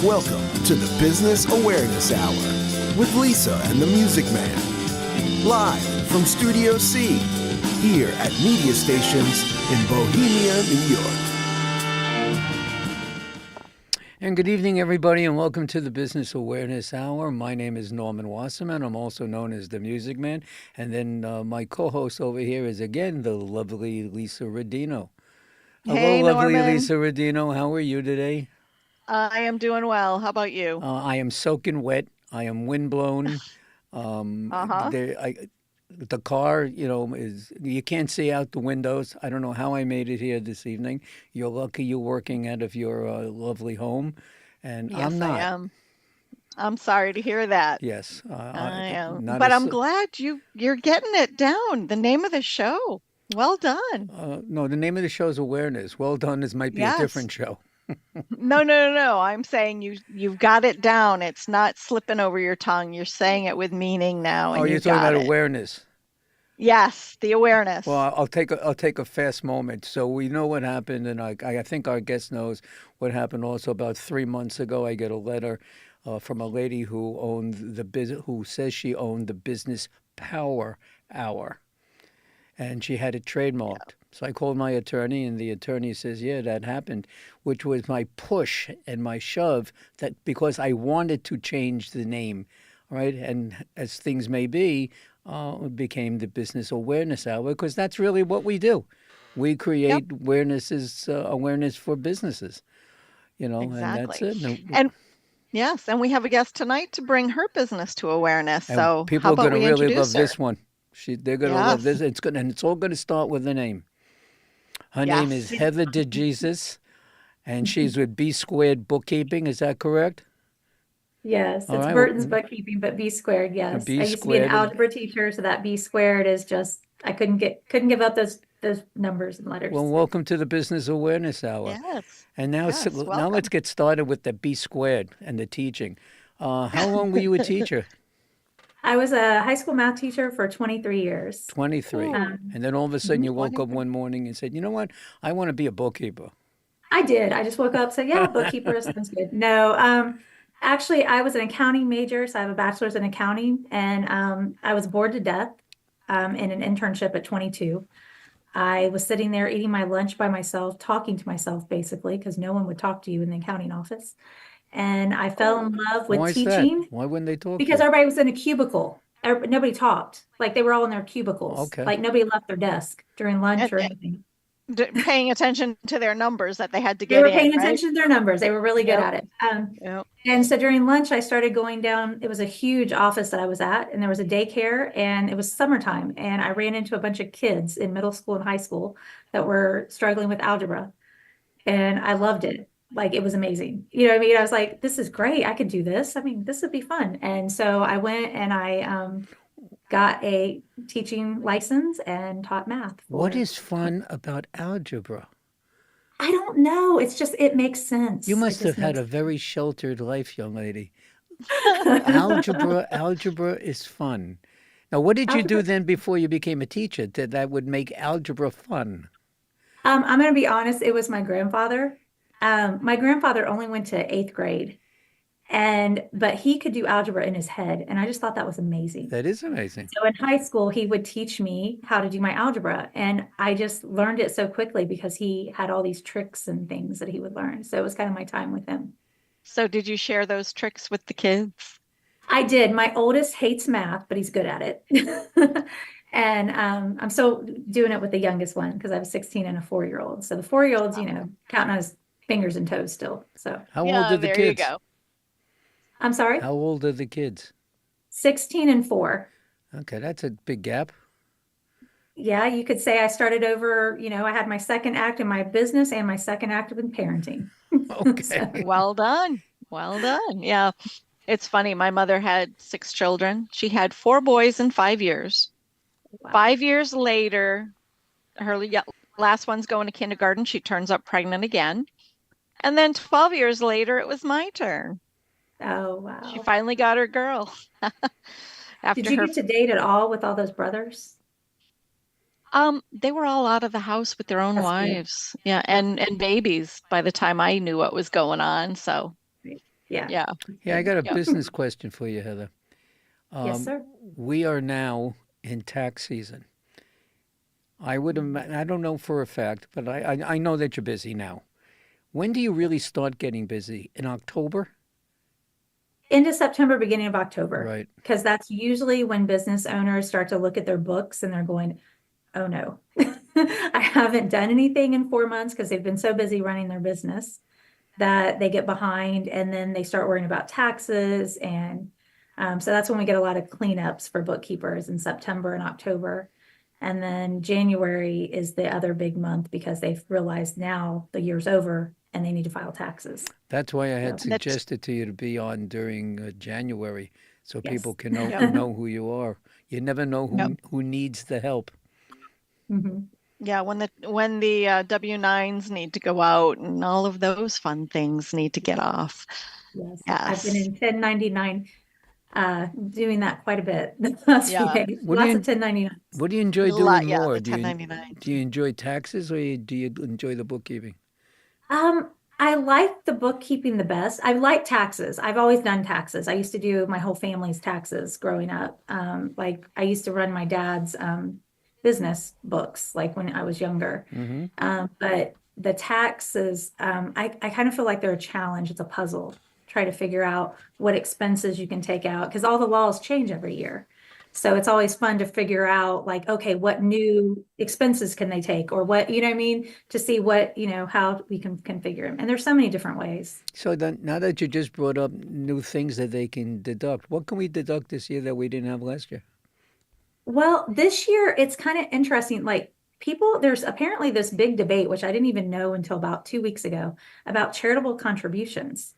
Welcome to the Business Awareness Hour with Lisa and the Music Man. Live from Studio C, here at Media Stations in Bohemia, New York. And good evening, everybody, and welcome to the Business Awareness Hour. My name is Norman Wasserman. I'm also known as the Music Man. And then my co-host over here is, again, the lovely Lisa Rodino. Hello, Hey, lovely Norman. Lisa Rodino. How are you today? I am doing well. How about you? I am soaking wet. I am windblown. Uh-huh. The car, is you can't see out the windows. I don't know how I made it here this evening. You're lucky you're working out of your lovely home, and I'm Yes, I not. am. I'm sorry to hear that. Yes, I am. not But I'm as. glad you're getting it down. The name of the show. Well done. No, the name of the show is Awareness. Well done. This might be a Yes. different show. No. I'm saying you've got it down. It's not slipping over your tongue. You're saying it with meaning now, Oh, and you're you talking got about it. awareness. Yes, the Well, awareness. I'll take a fast moment. So we know what happened, and I think our guest knows what happened. Also, about 3 months ago, I get a letter from a lady who says she owned the Business Power Hour, and she had it trademarked. So I called my attorney, and the attorney says, "Yeah, that happened," which was my push and my shove that because I wanted to change the name, right? And as things may be, it became the Business Awareness Hour because that's really what we do. We Yep, create awareness for businesses, and that's exactly. it. And yes, and we have a guest tonight to bring her business to awareness. And So how people are about going to we really love introduce her? this one. They're going to love Yes. this. It's all going to start with a name. Her name is Yes. Heather DeJesus, and she's with B Squared Bookkeeping. Is that correct? Yes, All it's right. Burton's bookkeeping, but B squared, yes. B I used to be an Squared. algebra teacher, so that B squared is just I couldn't give up those numbers and Well, letters. welcome to the Business Awareness Hour. Yes. And now, Yes. now let's Welcome. get started with the B Squared and the teaching. How long were you a teacher? I was a high school math teacher for 23 years. 23. Ooh, Um, And then all of a sudden you woke up 23. one morning and said, you know what? I want to be a bookkeeper. I did. I just woke up, said, yeah, bookkeeper sounds good. No, actually I was an accounting major, so I have a bachelor's in accounting, and I was bored to death in an internship at 22. I was sitting there eating my lunch by myself, talking to myself basically, because no one would talk to you in the accounting office. And I fell Oh, in love with Why is that? teaching Why wouldn't they talk to because you? everybody was in a cubicle. Nobody talked. Like they were all in their cubicles. Okay. Like nobody left their desk during lunch and, or anything. paying attention to their numbers that they had to They get were in, paying right? attention to their numbers. They were really good Yep. at it. Yep. And so during lunch, I started going down. It was a huge office that I was at, and there was a daycare, and it was summertime. And I ran into a bunch of kids in middle school and high school that were struggling with algebra. And I loved it. Like it was amazing. You know what I mean? I was like, this is great. I could do this. I mean, this would be fun. And so I went and I got a teaching license and taught math What for, is fun about algebra? I don't know. It's just, it makes You sense. It must have just had makes a very sheltered life, young lady. sense. Algebra is fun. Now, what did you do Algebra. then before you became a teacher that would make algebra fun? I'm going to be honest. It was my grandfather. My grandfather only went to eighth grade, but he could do algebra in his head, and I just thought that was amazing. That is amazing. So in high school, he would teach me how to do my algebra, and I just learned it so quickly because he had all these tricks and things that he would learn. So it was kind of my time with him. So did you share those tricks with the kids? I did. My oldest hates math, but he's good at it. And I'm still doing it with the youngest one because I have a 16 and a 4-year-old. So the 4-year-old's, counting on his fingers and toes still. So How old Yeah, are the there you kids? go. I'm sorry, How old are the kids? 16 and 4. Okay, that's a big gap. Yeah, you could say I started over, I had my second act in my business and my second act in parenting. So, Okay. Well done. Well done. Yeah. It's funny. My mother had 6 children. She had 4 boys in 5 years. wow. 5 years later, her last one's going to kindergarten. She turns up pregnant again. And then 12 years later, it was my turn. Oh, She wow. finally got her girl Did after you her. get to date at all with all those brothers? They were all out of the house with their own That's good. wives. Yeah, Yeah. and babies by the time I knew what was going on. So, Right. Yeah. Yeah. Yeah, I got a Yep. business question for you, Heather. Yes, Um, sir. we are now in tax season. I would I don't know for a fact, but I know that you're busy now. When do you really start getting busy? In October? Into September, beginning of October, Right. because that's usually when business owners start to look at their books and they're going, oh no, I haven't done anything in 4 months because they've been so busy running their business that they get behind and then they start worrying about taxes. And so that's when we get a lot of cleanups for bookkeepers in September and October. And then January is the other big month because they've realized now the year's over and they need to file taxes. That's why I had So, That's suggested to you to be on during January so people yes. can know Yep. know who you are. You never know Yep. who needs the help. Mhm. Yeah, when the W-9s need to go out and all of those fun things need to get off. Yes, I've been Yes. in 1099, doing that quite a bit the last few Yeah. days. What do Lots of you 1099s. what do you enjoy doing Yeah, more? the 1099. Do you enjoy taxes or do you enjoy the bookkeeping? I like the bookkeeping the best. I like taxes. I've always done taxes. I used to do my whole family's taxes growing up. Like I used to run my dad's business books, like when I was younger. Mm-hmm. But the taxes, I kind of feel like they're a challenge. It's a puzzle. Try to figure out what expenses you can take out because all the laws change every year. So it's always fun to figure out like, okay, what new expenses can they take or what, you know what I mean? To see what, how we can configure them. And there's so many different ways. So then, now that you just brought up new things that they can deduct, what can we deduct this year that we didn't have last year? Well, this year it's kind of interesting. Like there's apparently this big debate, which I didn't even know until about 2 weeks ago, about charitable contributions.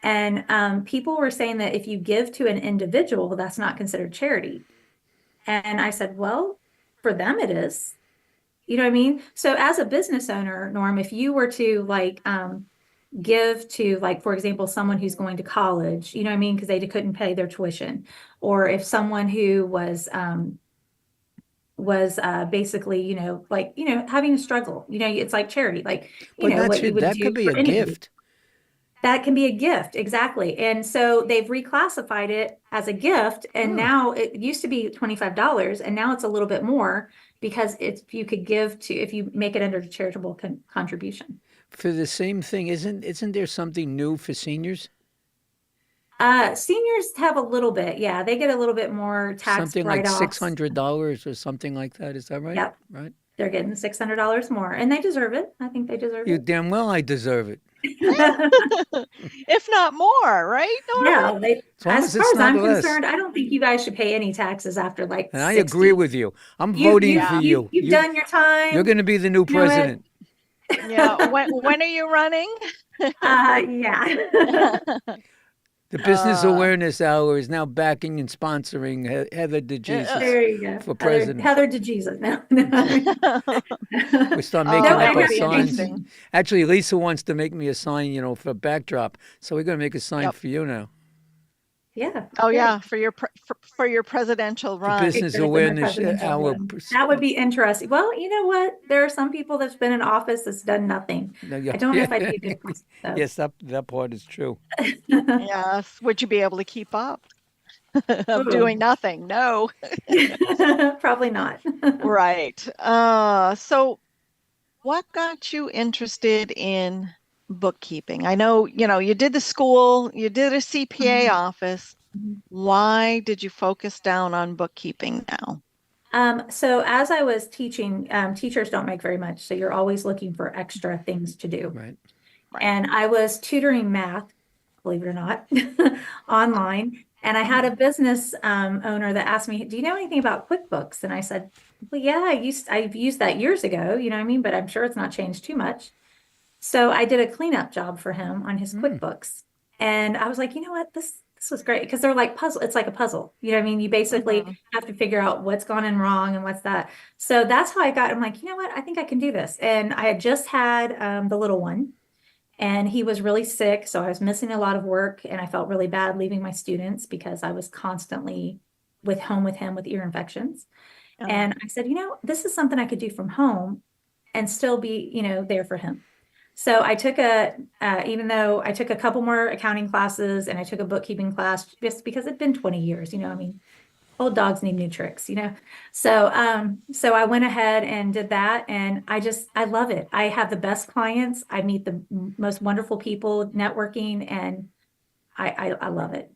And people were saying that if you give to an individual, that's not considered charity. And I said, well, for them it is. You know what I mean? So as a business owner, Norm, if you were to like give to like, for example, someone who's going to college, you know what I mean? Because they couldn't pay their tuition, or if someone who was basically, like, having a struggle, it's like charity, like, But what you would that do could be for a anybody. gift. That can be a gift, exactly. And so they've reclassified it as a gift, and Oh. now it used to be $25, and now it's a little bit more because you could give to if you make it under a charitable contribution. For the same thing, isn't there something new for seniors? Seniors have a little bit, yeah, they get a little bit more tax Something like write-offs. $600 or something like that. Is that right? Yep, Right? they're getting $600 more, and they deserve it. I think they deserve You it. damn well I deserve it. If not more, right, Norman? Yeah, As long as as far it's as I'm not less. concerned, I don't think you guys should pay any taxes after like And I 60. agree with you. I'm You, voting you, for you, you. you've done your time. You're going to be the new You know what? president. Yeah. When are you running? Yeah. The Business Uh, Awareness Hour is now backing and sponsoring Heather DeJesus There you go. for president. Heather DeJesus. No, no. We start Oh, making No, up I our that would be signs. interesting. Actually, Lisa wants to make me a sign, for a backdrop. So we're going to make a sign Yep. for you now. Yeah. Oh great. yeah, for your presidential The run. Business Exactly, my Awareness presidential Hour. run. That would be interesting. Well, you know what? There are some people that's been in office that's done nothing. No, I don't know if I'd be a good president, though. Yes, that part is true. Yes. Would you be able to keep up of doing nothing? No. Probably not. Right. So what got you interested in bookkeeping? I know, you did the school, you did a CPA office. Mhm. Why did you focus down on bookkeeping now? So as I was teaching, teachers don't make very much, so you're always looking for extra things to do. Right. And I was tutoring math, believe it or not, online. And I had a business owner that asked me, "Do you know anything about QuickBooks?" And I said, "Well, yeah, I've used that years ago, you know what I mean? But I'm sure it's not changed too much." So I did a cleanup job for him on his QuickBooks. And I was like, you know what, this was great because they're like puzzle. It's like a puzzle. You know what I mean? You basically have to figure out what's gone in wrong and what's that. So that's how I'm like, you know what, I think I can do this. And I had just had the little one, and he was really sick. So I was missing a lot of work, and I felt really bad leaving my students because I was constantly home with him with ear infections. Oh. And I said, this is something I could do from home and still be, there for him. So I took even though I took a couple more accounting classes and I took a bookkeeping class just because it'd been 20 years, I mean, old dogs need new tricks. So I went ahead and did that, and I love it. I have the best clients. I meet the most wonderful people networking, and I love it.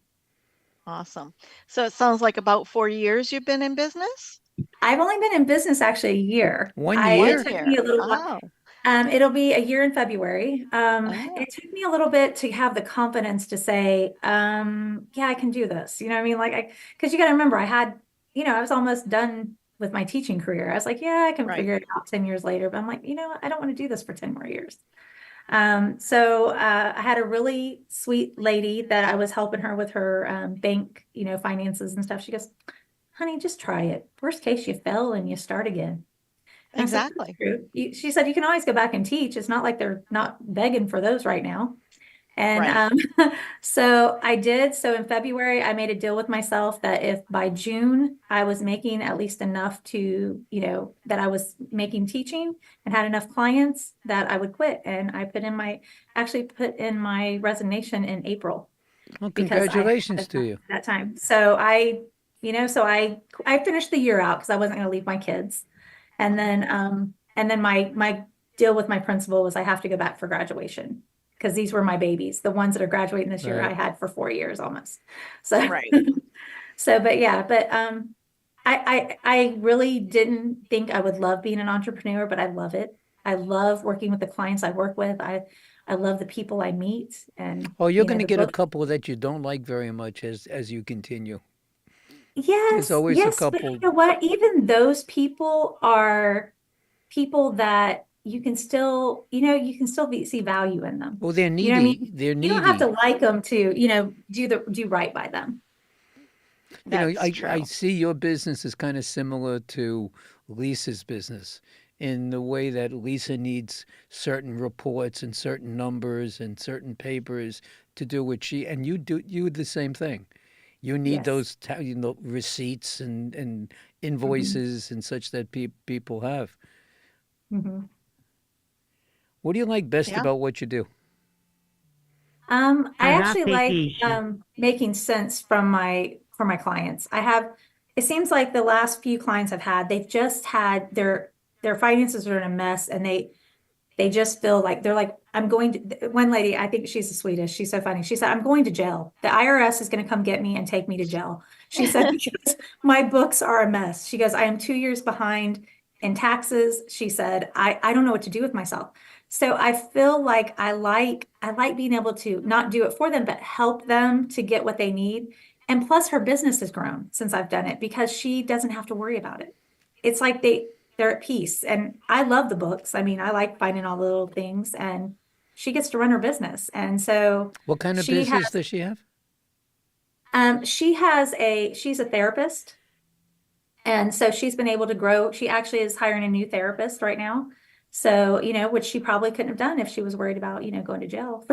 Awesome. So it sounds like about 4 years you've been in business? I've only been in business actually a year. One It year? took me a little while. Oh, It'll be a year in February. oh, It took me a little bit to have the confidence to say, yeah, I can do this. You know what I mean? Because you got to remember, I was almost done with my teaching career. I was like, yeah, I can right. figure it out 10 years later. But I'm like, I don't want to do this for 10 more years. So I had a really sweet lady that I was helping her with her bank, finances and stuff. She goes, honey, just try it. Worst case, you fail and you start again. And I said, "That's Exactly. true." She said, you can always go back and teach. It's not like they're not begging for those right now. And Right. so I did. So in February, I made a deal with myself that if by June I was making at least enough to, that I was making teaching and had enough clients, that I would quit. And I actually put in my resignation in April Well, because I had congratulations to enough you. at that time. So I finished the year out because I wasn't going to leave my kids. And then my deal with my principal was I have to go back for graduation because these were my babies. The ones that are graduating this year, Right. I had for 4 years almost. So, Right. I really didn't think I would love being an entrepreneur, but I love it. I love working with the clients I work with. I love the people I meet, and Oh, you're going to the get a book. couple that you don't like very much as you continue. There's Yes, always a yes, but you couple. know what? Even those people are people that you can still, see value in them. Well, they're You know what I needy. mean? They're You don't have to needy. like them to, do right by them. That's I true. see your business is kind of similar to Lisa's business in the way that Lisa needs certain reports and certain numbers and certain papers to do what and you the same thing. You need Yes. those receipts and hmm invoices and such that people have. hmm What do you like best Yeah. about what you do? I actually like making sense for my clients. It seems like the last few clients I've had, they've just had their finances are in a mess, and they just feel like they're like, one lady, I think she's the sweetest. She's so funny. She said, I'm going to jail. The IRS is going to come get me and take me to jail. She said, because my books are a mess. She goes, I am 2 years behind in taxes. She said, I don't know what to do with myself. So I feel like I like being able to not do it for them, but help them to get what they need. And plus her business has grown since I've done it because she doesn't have to worry about it. It's like they're at peace. And I love the books. I mean, I like finding all the little things, and she gets to run her business. And so What kind of she has business does she have? she's a therapist. And so she's been able to grow. She actually is hiring a new therapist right now. So, which she probably couldn't have done if she was worried about, going to jail.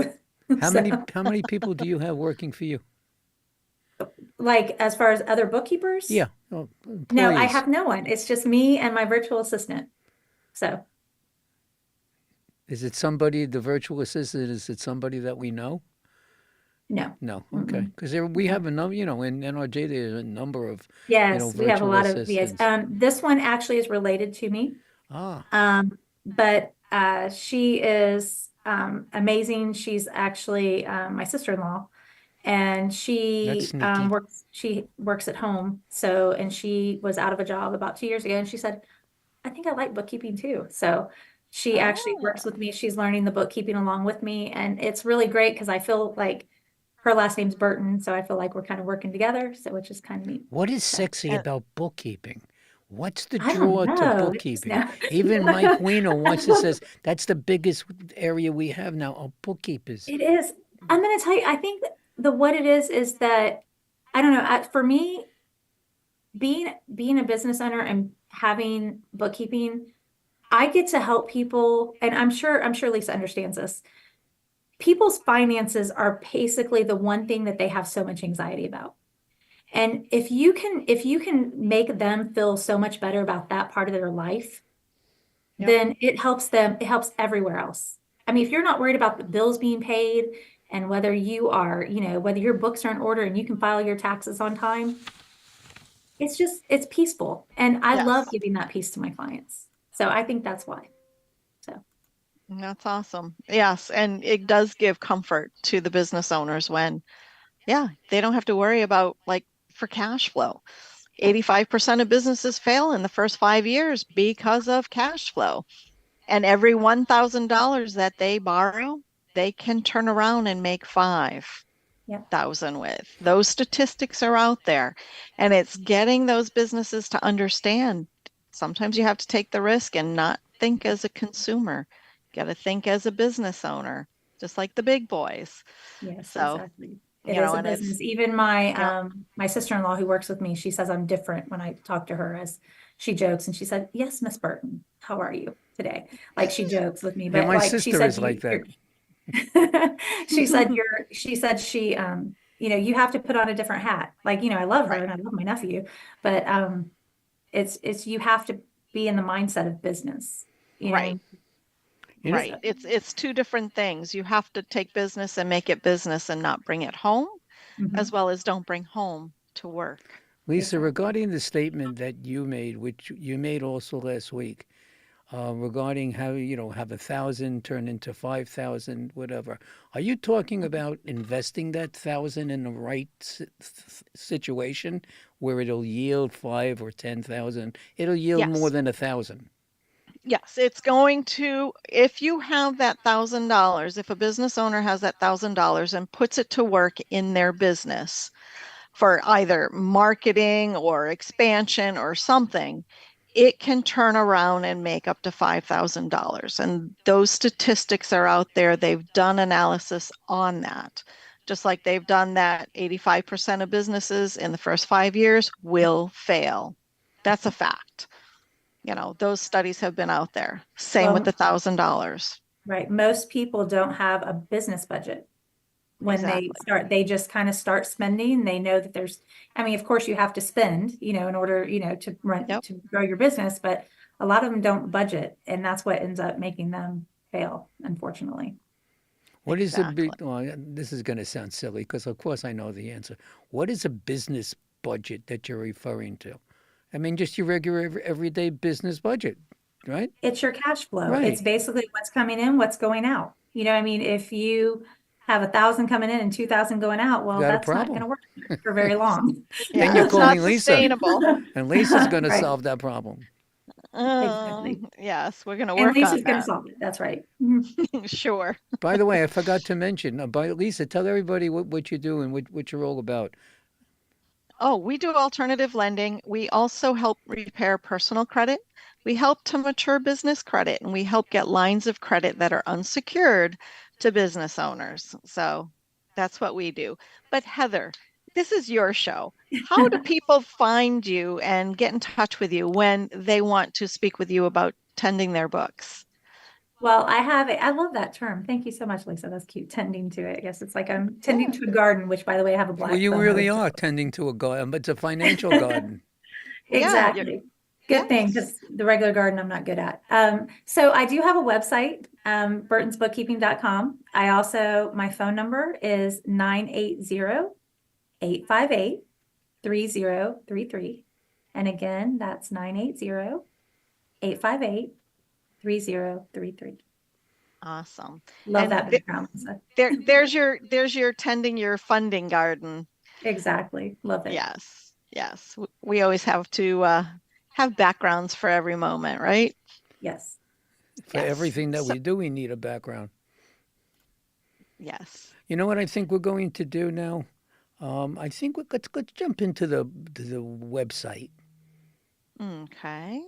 How So, many people do you have working for you? like, as far as other bookkeepers, Yeah, no, I employees. have no one. It's just me and my virtual assistant. So, Is it somebody, the virtual assistant, is it somebody that we know? no. No, okay. Mm-mm, Because we no. have a number, in NRJ, there's a number of, Yes, we have a virtual lot of VAs. assistants. This one actually is related to me. Ah, But she is amazing. She's actually my sister-in-law, and that's sneaky. she works at home. So, and she was out of a job about 2 years ago, and she said, I think I like bookkeeping too. So she actually works Oh, with me. She's learning the bookkeeping along with me, and it's really great because I feel like her last name's Burton, so I feel like we're kind of working together, so which is kind of neat. What is So sexy and about bookkeeping? What's the I don't draw to know. bookkeeping? No. Even Mike Weiner once it says that's the biggest area we have now are bookkeepers. It is. I'm going to tell you, I think what it is that I don't know. For me, being a business owner and having bookkeeping, I get to help people, and I'm sure Lisa understands this. People's finances are basically the one thing that they have so much anxiety about. And if you can make them feel so much better about that part of their life, yep. then it helps them, it helps everywhere else. I mean, if you're not worried about the bills being paid and whether you are, whether your books are in order and you can file your taxes on time, it's peaceful. And I love Yes. giving that peace to my clients. So I think that's why. So, That's awesome. Yes, and it does give comfort to the business owners when, yeah, they don't have to worry about like for cash flow. 85% of businesses fail in the first 5 years because of cash flow. And every $1,000 that they borrow, they can turn around and make 5,000 yeah. with. Those statistics are out there, and it's getting those businesses to understand. Sometimes you have to take the risk and not think as a consumer. You got to think as a business owner, just like the big boys. Yes, So, exactly. It you know, is a and it's, business. Even my yep. my sister-in-law who works with me, she says I'm different when I talk to her, as she jokes, and she said, "Yes, Miss Burton, how are you today?" Like she jokes with me, Yeah, but my like she sister said, is like that. she said you have to put on a different hat. Like, I love her Right. and I love my nephew, but it's you have to be in the mindset of business, Right. You know, Right. It's two different things. You have to take business and make it business and not bring it home, as Mhm. well as don't bring home to work. Lisa, Exactly. regarding the statement that you made, which you made also last week, regarding how, have 1,000 turn into 5,000, whatever. Are you talking about investing that 1,000 in the right situation where it'll yield 5 or 10,000? It'll yield more Yes. than 1,000. Yes, it's going to, if you have that $1,000, if a business owner has that $1,000 and puts it to work in their business for either marketing or expansion or something, it can turn around and make up to $5,000. And those statistics are out there. They've done analysis on that. Just like they've done that 85% of businesses in the first 5 years will fail. That's a fact. Those studies have been out there. Same with the Well, $1,000. right. Most people don't have a business budget. When they Exactly. start, they just kind of start spending. They know that I mean, of course you have to spend, in order, to run, Yep. to grow your business, but a lot of them don't budget, and that's what ends up making them fail, unfortunately. What is a Exactly. big, well, this is going to sound silly because, of course, I know the answer. What is a business budget that you're referring to? I mean, just your regular everyday business budget, right? It's your cash flow. It's Right. basically what's coming in, what's going out. You know what I mean? If you have 1,000 coming in and 2,000 going out, You well, got a that's not going problem. to work for very long. Then Yeah, you're it's not calling Lisa, sustainable. and Lisa's going to Right, solve that problem. exactly. Yes, we're going to And work Lisa's on going to that. solve it. That's right. Mhm. Sure. By the way, I forgot to mention, Lisa, tell everybody what you do and what you're all about. Oh, we do alternative lending. We also help repair personal credit. We help to mature business credit, and we help get lines of credit that are unsecured to business owners. So that's what we do. But Heather, this is your show. How do people find you and get in touch with you when they want to speak with you about tending their books? Well, I love that term. Thank you so much, Lisa. That's cute. Tending to it. I guess it's like I'm tending Yeah. to a garden, which by the way, I have a Well, black you thumb. I really would are say. tending to a garden, but it's a financial garden. Yeah, Exactly. Good thing, yes. because the regular garden I'm not good at. So I do have a website, burtonsbookkeeping.com. My phone number is 980-858-3033. And again, that's 980-858-3033. Awesome. Love And that background, Lisa. there's your tending your funding garden. Exactly. Love it. Yes, yes. We always have to have backgrounds for every moment, right? Yes. For Yes. everything that So, we do, we need a background. yes. You know what I think we're going to do now? I think let's jump into the website Okay.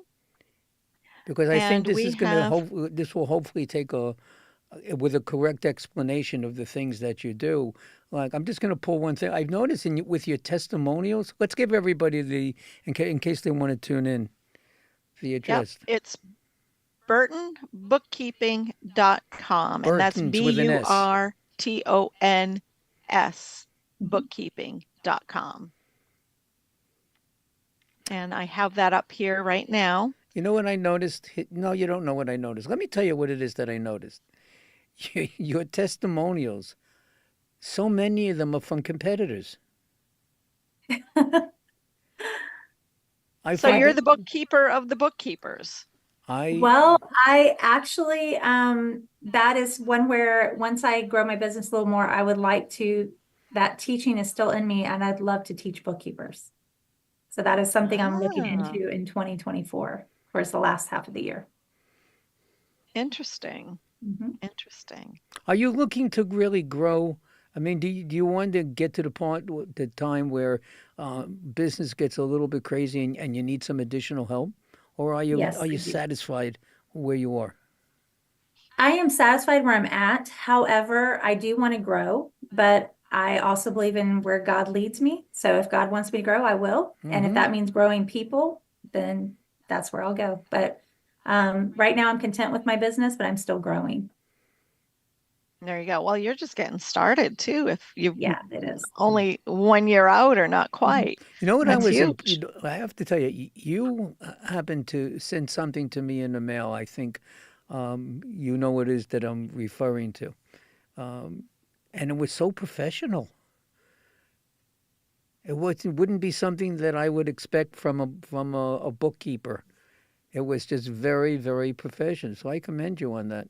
because I think And this we is going to have, this will hopefully take with a correct explanation of the things that you do. Like I'm just going to pull one thing I've noticed with your testimonials. Let's give everybody in case they want to tune in the yep, address. it's burtonbookkeeping.com, and that's Burton's with an S. BURTONS Mhm. bookkeeping.com. And I have that up here right now. You know what I noticed? No, you don't know what I noticed. Let me tell you what it is that I noticed. your testimonials, so many of them are from competitors. I So find you're it, the bookkeeper of the bookkeepers. I, Well, I actually, that is one where once I grow my business a little more, I would like to, that teaching is still in me and I'd love to teach bookkeepers. So that is something I'm looking Ah, into in 2024, towards the last half of the year. interesting. Mhm. Interesting. are you looking to really grow? I mean, do you want to get to the the time where business gets a little bit crazy and you need some additional help, or Yes, are I you do. satisfied where you are? I am satisfied where I'm at. However, I do want to grow, but I also believe in where God leads me. So if God wants me to grow, I will. And if Hmm. that means growing people, then that's where I'll go. But right now I'm content with my business, but I'm still growing. There you go. Well, you're just getting started too. If you Yeah, it is. only 1 year out or not Mhm. quite. You know what I That's was, huge. I have to tell you, you happened to send something to me in the mail. I think you know what it is that I'm referring to. Um, and it was so professional. It wouldn't be something that I would expect from a bookkeeper. It was just very, very professional. So I commend you on that.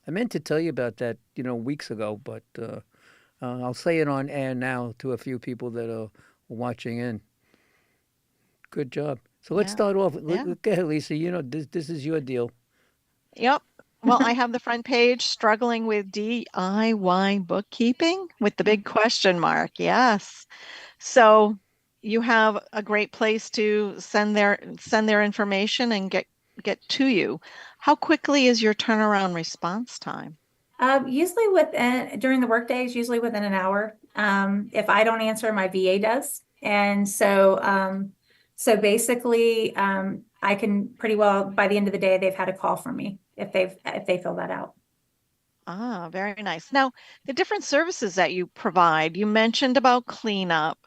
I meant to tell you about that, weeks ago, but I'll say it on air now to a few people that are watching in. Good job. So let's Yeah. start off. Yeah. Go ahead, Lisa. This is your deal. Yep. Well, I have the front page struggling with DIY bookkeeping with the big question mark. Yes. So you have a great place to send their information and get to you. How quickly is your turnaround response time? Usually during the work days, usually within an hour. If I don't answer, my VA does. And so basically, I can pretty well, by the end of the day, they've had a call from me if they fill that out. Ah, very nice. Now, the different services that you provide, you mentioned about cleanup.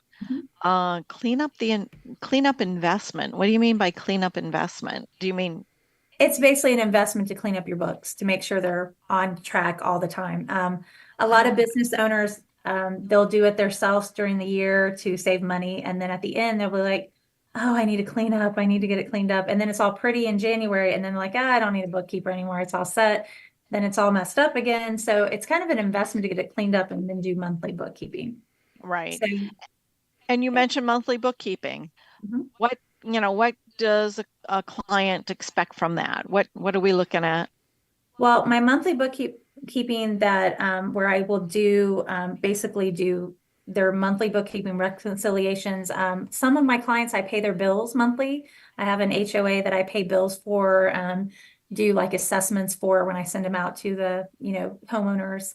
Mhm. Cleanup investment. What do you mean by cleanup investment? Do you mean It's basically an investment to clean up your books to make sure they're on track all the time. A lot of ah, business owners, they'll do it themselves during the year to save money. And then at the end, they'll be like, oh, I need to clean up. I need to get it cleaned up. And then it's all pretty in January. And then like, I don't need a bookkeeper anymore. It's all set. Then it's all messed up again. So it's kind of an investment to get it cleaned up and then do monthly bookkeeping. right? So, And you yeah. mentioned monthly bookkeeping. Mhm. What does a client expect from that? What are we looking at? Well, my monthly bookkeeping that where I will do basically do their monthly bookkeeping reconciliations. Some of my clients, I pay their bills monthly. I have an HOA that I pay bills for, do like assessments for when I send them out to the, homeowners.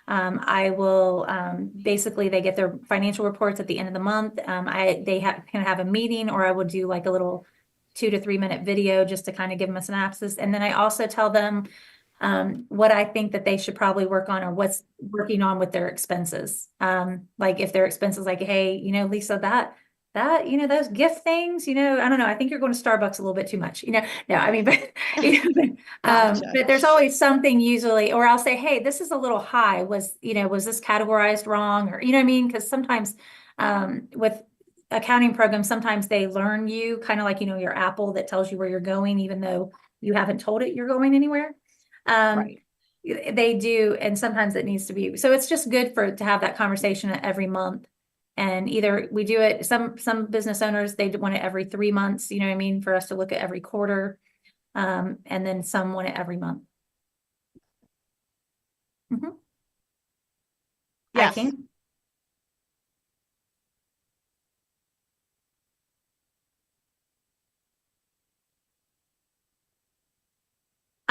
I will basically they get their financial reports at the end of the month. Can have a meeting, or I will do like a little 2 to 3 minute video just to kind of give them a synopsis. And then I also tell them what I think that they should probably work on, or what's working on with their expenses. Like if their expenses, like, hey, Lisa, those gift things, I don't know. I think you're going to Starbucks a little bit too much, No, I mean, but, Gotcha. but there's always something usually, or I'll say, hey, this is a little high. Was this categorized wrong? Or, you know what I mean? Because sometimes, with accounting programs, sometimes they learn you kind of like, your Apple that tells you where you're going, even though you haven't told it you're going anywhere. Um, Right. they do, and sometimes it needs to be. So it's just good to have that conversation every month. And either we do it, some business owners, they want it every 3 months, you know what I mean, for us to look at every quarter. And then some want it every month. Mhm. I Yes. can.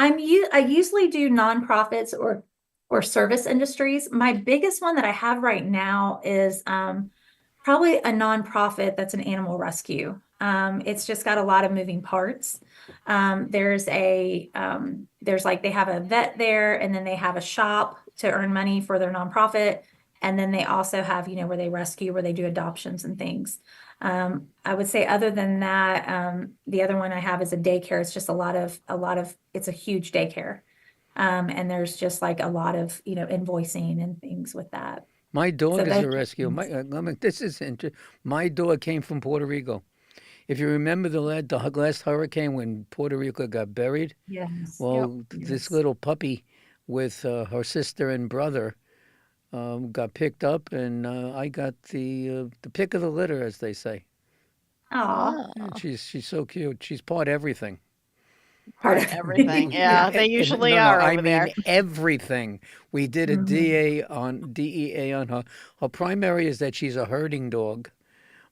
I usually do nonprofits or service industries. My biggest one that I have right now is probably a nonprofit that's an animal rescue. It's just got a lot of moving parts. There's like they have a vet there, and then they have a shop to earn money for their nonprofit, and then they also have where they rescue, where they do adoptions and things. I would say other than that, the other one I have is a daycare. It's just a lot of, it's a huge daycare. And there's just like a lot of, invoicing and things with that. My dog So is those a are rescue. things. This is interesting. My dog came from Puerto Rico. If you remember the last hurricane when Puerto Rico got buried, Yes. well, this Yes. little puppy with her sister and brother got picked up, and I got the pick of the litter, as they say. Aw, And she's so cute. She's part everything. part of Everything. Yeah, they usually No, are I over mean there. everything. We did a Mhm. DEA on her. Her primary is that she's a herding dog,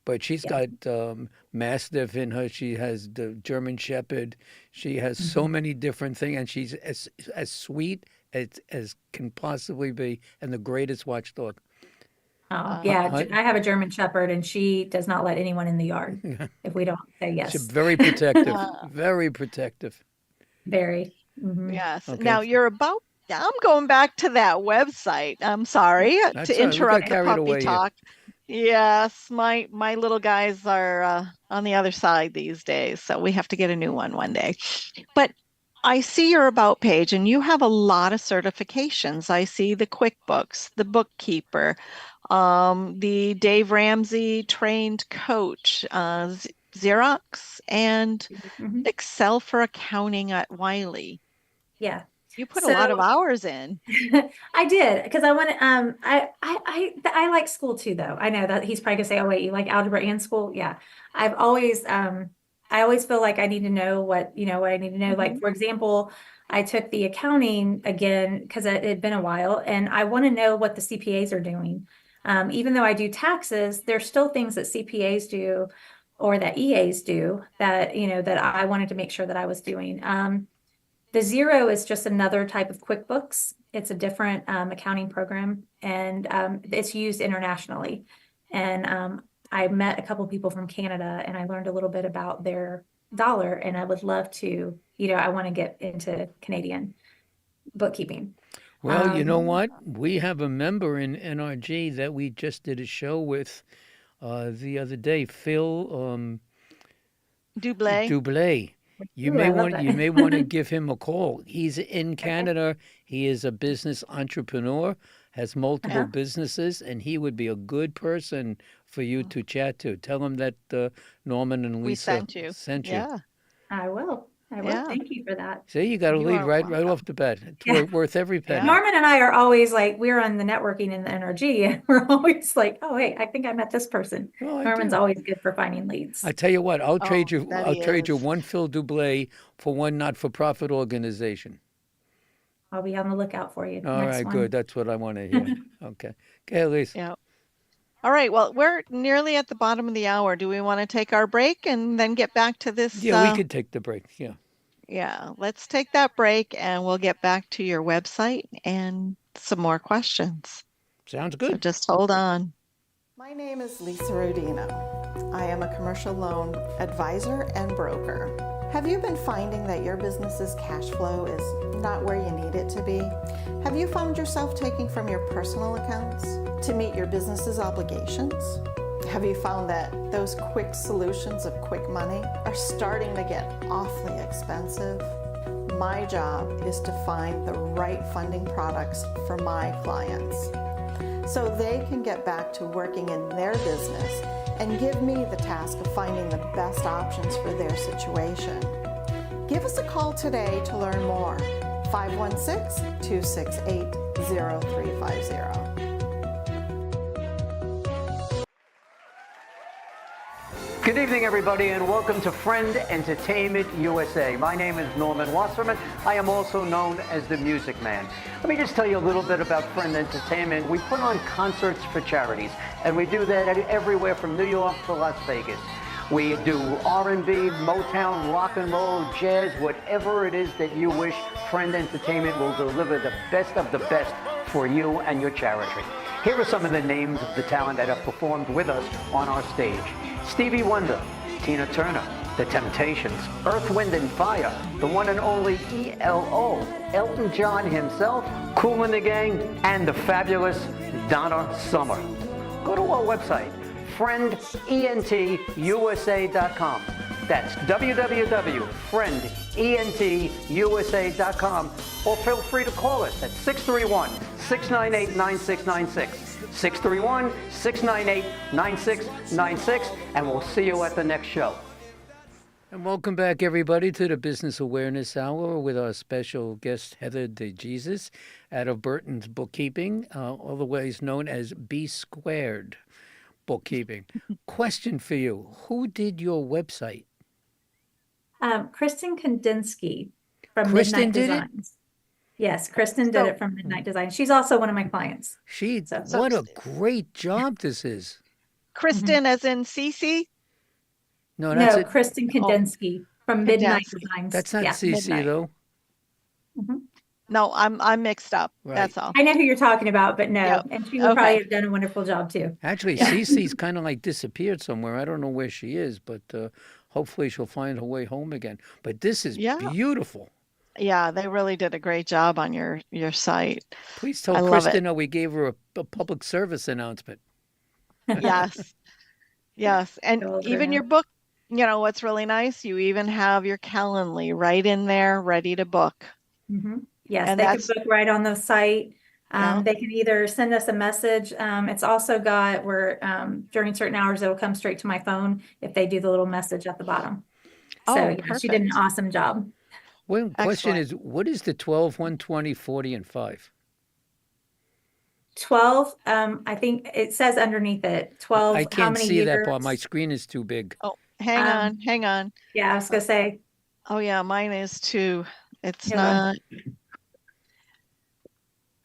but she's Yeah. got Mastiff in her. She has the German Shepherd. She has so Mhm. many different things, and she's as sweet as can possibly be, and the greatest watchdog. Oh, Uh, yeah. I, I have a German Shepherd and she does not let anyone in the yard if we don't say she's yes. very protective, uh, very protective. Very. Hmm. yes. Okay, Now I'm going back to that website. I'm sorry that's to all right. We got interrupt the carried puppy away here. talk. Yes, my little guys are on the other side these days, so we have to get a new one day. But I see your about page, and you have a lot of certifications. I see the QuickBooks, the bookkeeper, the Dave Ramsey trained coach, Xerox, and Hmm. Excel for accounting at Wiley. Yeah. You put a lot of So hours in. I did because I want to. I like school too, though. I know that he's probably gonna say, "Oh wait, you like algebra and school?" Yeah, I've always. I always feel like I need to know what I need to know. Like Mhm. for example, I took the accounting again because it had been a while, and I want to know what the CPAs are doing. Even though I do taxes, there's still things that CPAs do or that EAs do that I wanted to make sure that I was doing. The Xero is just another type of QuickBooks. It's a different accounting program, and it's used internationally. And I met a couple people from Canada, and I learned a little bit about their dollar. And I would love to, I want to get into Canadian bookkeeping. Well, you know Um, what? We have a member in NRG that we just did a show with the other day, Phil Dublé. Dublé. ooh, I love You may want to that. give him a call. He's in Okay. Canada. He is a business entrepreneur, has multiple Uh-huh. businesses, and he would be a good person for you to chat to. Tell him that Norman and We Lisa sent you. sent you. Yeah, I will. I will. yeah. Thank you for that. See, you got a You lead are right welcome. off the bat. It's Yeah. worth every Yeah. penny. Norman and I are always like, we're on the networking in the NRG, and we're always like, oh, wait, I think I met this person. Oh, I Norman's do. always good for finding leads. I tell you what, Oh, that I'll he trade you is. one Phil Dublé for one not-for-profit organization. I'll be on the lookout for you All next right, one. good. That's what I want to hear. Okay. Okay, Elise. Yeah. All right. Well, we're nearly at the bottom of the hour. Do we want to take our break and then get back to this? Yeah, we could take the break. Yeah. Yeah, let's take that break and we'll get back to your website and some more questions. Sounds So good. just hold on. My name is Lisa Rodino. I am a commercial loan advisor and broker. Have you been finding that your business's cash flow is not where you need it to be? Have you found yourself taking from your personal accounts to meet your business's obligations? Have you found that those quick solutions of quick money are starting to get awfully expensive? My job is to find the right funding products for my clients so they can get back to working in their business and give me the task of finding the best options for their situation. Give us a call today to learn more. 516-268-0350. Good evening, everybody, and welcome to Friend Entertainment USA. My name is Norman Wasserman. I am also known as the Music Man. Let me just tell you a little bit about Friend Entertainment. We put on concerts for charities, and we do that everywhere from New York to Las Vegas. We do R&B, Motown, rock and roll, jazz, whatever it is that you wish. Friend Entertainment will deliver the best of the best for you and your charity. Here are some of the names of the talent that have performed with us on our stage. Stevie Wonder, Tina Turner, The Temptations, Earth, Wind and Fire, the one and only ELO, Elton John himself, Kool and the Gang, and the fabulous Donna Summer. Go to our website, friendentusa.com. That's www.friendentusa.com, or feel free to call us at 631-698-9696. 631-698-9696, and we'll see you at the next show. And welcome back, everybody, to the Business Awareness Hour with our special guest, Heather DeJesus, out of Burton's Bookkeeping, otherwise known as B Squared Bookkeeping. Question for you. Who did your website? Kristen Kandinsky from Kristen Midnight did it? Designs. Yes, Kristen did So- it from Midnight Design. She's also one of my clients. So- What a great job this is. Kristen, as in Cece? No, that's No, it. Kristen Kandinsky from Midnight Kandinsky. Designs. That's not Yeah. CC, Midnight. though. No, I'm mixed up. Right. That's all. I know who you're talking about, but no, Yep. and she would Okay. probably have done a wonderful job too. Actually, CC's kind of like disappeared somewhere. I don't know where she is, but hopefully she'll find her way home again. But this is Yeah. beautiful. Yeah, they really did a great job on your site. Please I tell love Kristen it. that we gave her a public service announcement. Yes. Yes. And Go over even it. your book, what's really nice, you even have your Calendly right in there, ready to book. Yes, And they can that's- book right on the site. Yeah. They can either send us a message. It's also got where during certain hours it'll come straight to my phone if they do the little message at the bottom. So Oh, yeah, she did an perfect. awesome job. One question Excellent. is, what is the 12, 120, 40, and 5? 12, I think it says underneath it, 12, I how can't many see that part. My years? screen is too big. Oh, hang on, hang on. Yeah, I was gonna say, Oh yeah, mine is too. It's Yeah,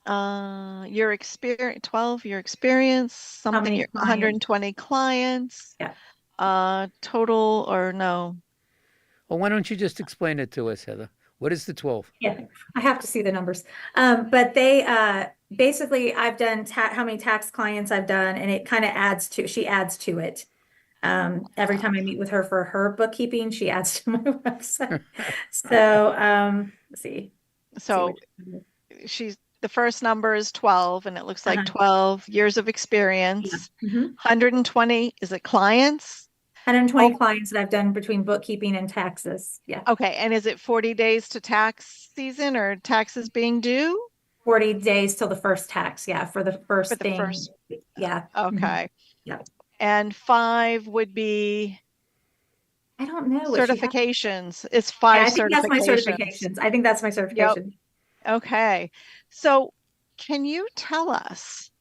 not your experience 12, your experience, something many your clients? 120 clients. Yeah. Total or no. Well, why don't you just explain it to us, Heather? What is the 12? yeah, I have to see the numbers. But they basically I've done how many tax clients I've done, and it kind of she adds to it. Every time I meet with her for her bookkeeping, she adds to my website. So let's see. So she's the first number is 12 and it looks like Uh-huh. 12 years of experience. Mhm. 120, is it clients? 120 Oh. clients that I've done between bookkeeping and taxes. Yeah. Okay, and is it 40 days to tax season or taxes being due? 40 days till the first tax. Yeah. For the first For the thing. first- Yeah. Okay. Yeah. And 5 would be I don't know. what she has. certifications. It's Yeah, 5 I think that's my certifications. certifications. I think that's my certification. Okay. So can you tell us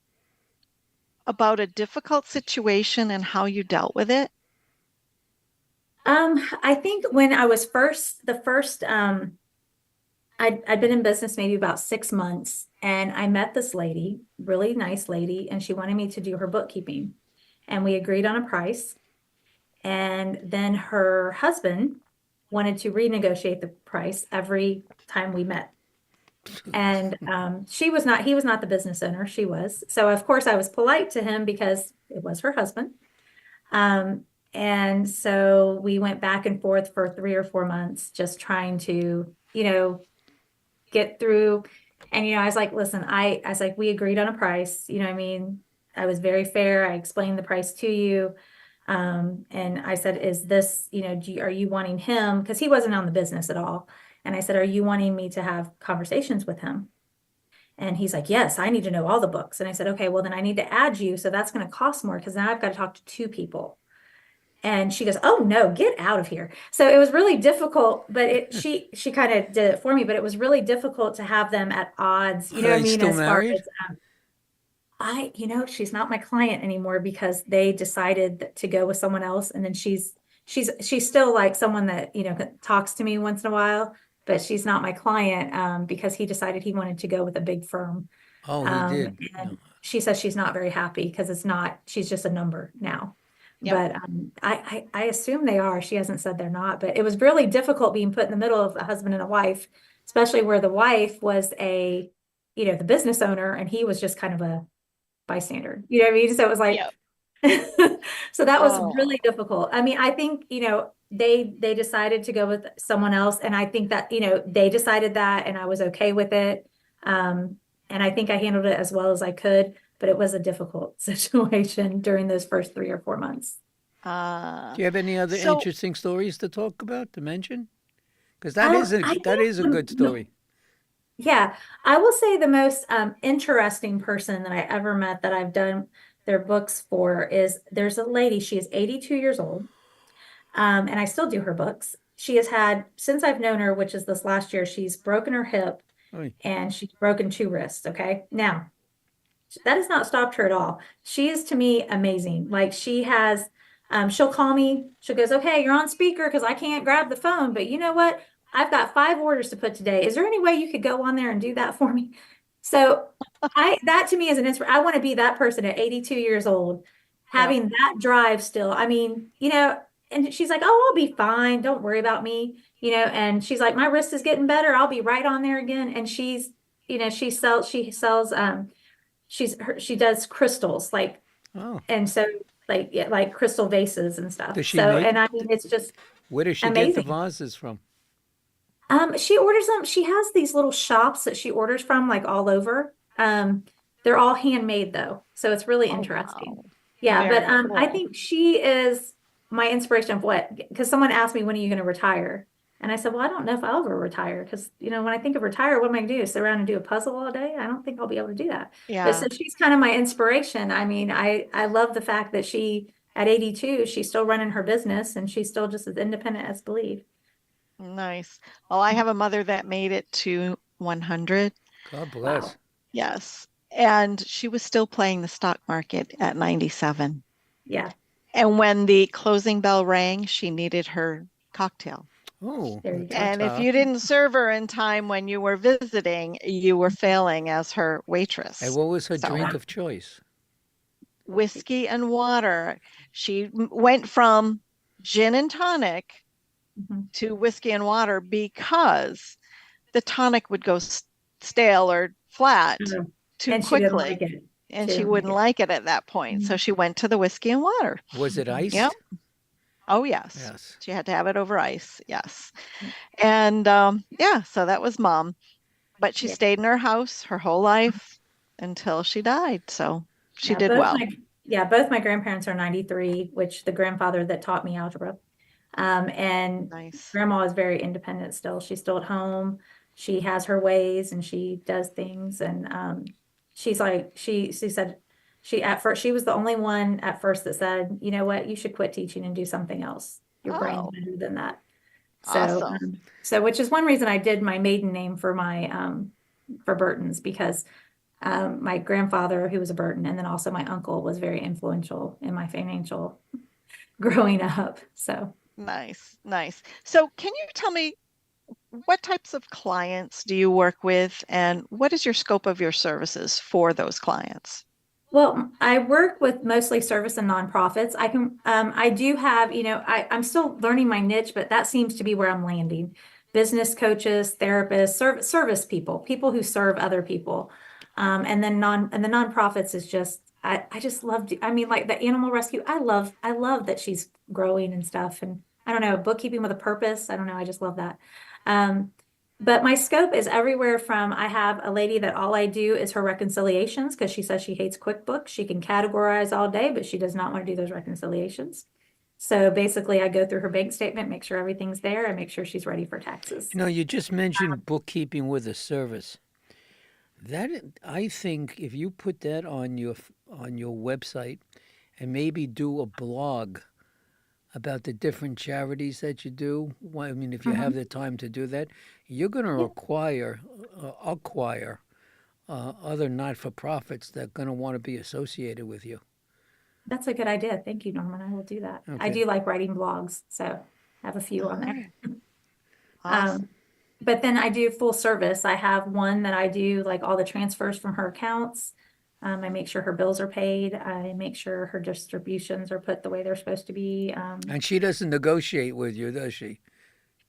about a difficult situation and how you dealt with it? I think when I was I'd been in business maybe about 6 months, and I met this lady, really nice lady, and she wanted me to do her bookkeeping. And we agreed on a price. And then her husband wanted to renegotiate the price every time we met. And he was not the business owner, she was. So of course I was polite to him because it was her husband. And so we went back and forth for 3 or 4 months, just trying to, get through. And, I was like, listen, I was like, we agreed on a price, what I mean, I was very fair. I explained the price to you. And I said, is this, are you wanting him? Because he wasn't on the business at all. And I said, are you wanting me to have conversations with him? And he's like, yes, I need to know all the books. And I said, okay, well, then I need to add you. So that's going to cost more because now I've got to talk to 2 people. And she goes, oh no, get out of here. So it was really difficult, but she kind of did it for me, but it was really difficult to have them at odds. You know Are what I they mean? still As far married? as, she's not my client anymore because they decided to go with someone else. And then she's still like someone that, talks to me once in a while, but she's not my client because he decided he wanted to go with a big firm. Oh, he did. And she says she's not very happy because she's just a number now. Yep. But I assume they are. She hasn't said they're not, but it was really difficult being put in the middle of a husband and a wife, especially where the wife was the business owner and he was just kind of a bystander. You know what I mean? So it was like, so that was Oh. really difficult. I mean, I think, they decided to go with someone else. And I think that, they decided that and I was okay with it. And I think I handled it as well as I could, but it was a difficult situation during those first 3 or 4 months. Do you have any other So interesting stories to talk about, to mention? Because that is I a think good story. yeah, I will say the most interesting person that I ever met that I've done their books for is there's a lady, she is 82 years old, and I still do her books. She has had, since I've known her, which is this last year, she's broken her hip Oy. and she's broken 2 wrists. Okay. Now, that has not stopped her at all. She is to me amazing. Like she has, she'll call me. She goes, okay, you're on speaker because I can't grab the phone. But you know what? I've got 5 orders to put today. Is there any way you could go on there and do that for me? So that to me is an inspiration. I want to be that person at 82 years old, Yep. having that drive still. I mean, and she's like, oh, I'll be fine. Don't worry about me, and she's like, my wrist is getting better. I'll be right on there again. And she's, she sells, she does crystals, like, Oh, and so like, yeah, like crystal vases and stuff. does she So, make? and I mean, it's just Where does she get the amazing. vases from? She orders them. She has these little shops that she orders from, like all over. They're all handmade though, so it's really Oh, interesting. wow. Yeah, but Very I cool. think she is my inspiration of what, because someone asked me, when are you going to retire? And I said, well, I don't know if I'll ever retire because, when I think of retire, what am I going to do? Sit around and do a puzzle all day? I don't think I'll be able to do that. But Yeah. so she's kind of my inspiration. I mean, I love the fact that she, at 82, she's still running her business and she's still just as independent as believe. Nice. Well, I have a mother that made it to 100. God Wow. bless. Yes. And she was still playing the stock market at 97. Yeah, And when the closing bell rang, she needed her cocktail. Oh, there you a go. And if ta-ta. you didn't serve her in time when you were visiting, you were failing as her And waitress. what was her So drink of choice? whiskey and water. She went from gin and tonic Mhm. to whiskey and water because the tonic would go stale or flat Mhm. too And she didn't quickly, like it. and She she didn't like wouldn't it. like it at that point. So she went to the whiskey and water. Was it Mhm. iced? Yep. Oh, yes. Yes. She had to have it over ice. Yes. And yeah, so that was mom. But she Yeah. stayed in her house her whole life until she died. So she Yeah, did well. both my grandparents are 93, which the grandfather that taught me algebra. And Nice. grandma is very independent still. She's still at home. She has her ways and she does things. And she's like, she said at first, she was the only one at first that said, you know what, you should quit teaching and do something else. Your brain's Oh, better than that. So, awesome. so which is one reason I did my maiden name for my for Burton's, because my grandfather, who was a Burton, and then also my uncle was very influential in my financial growing up. So, Nice. Nice. So can you tell me what types of clients do you work with, and what is your scope of your services for those clients? well, I work with mostly service and nonprofits. I do have, I'm still learning my niche, but that seems to be where I'm landing. Business coaches, therapists, service people who serve other people. And then the nonprofits is just, I just love, I mean, like the animal rescue, I love that she's growing and stuff. And I don't know, bookkeeping with a purpose. I don't know. I just love that. But my scope is everywhere from, I have a lady that all I do is her reconciliations because she says she hates QuickBooks. She can categorize all day, but she does not want to do those reconciliations. So basically, I go through her bank statement, make sure everything's there, and make sure she's ready for taxes. You just mentioned bookkeeping with a service. That I think if you put that on your website and maybe do a blog about the different charities that you do. Well, I mean, if you have the time to do that, you're going to acquire other not-for-profits that are going to want to be associated with you. That's a good idea. Thank you, Norman. I will do that. I Okay. do like writing blogs, so I have a few on there. Awesome. But then I do full service. I have one that I do like all the transfers from her accounts. I make sure her bills are paid. I make sure her distributions are put the way they're supposed to be. And she doesn't negotiate with you, does she?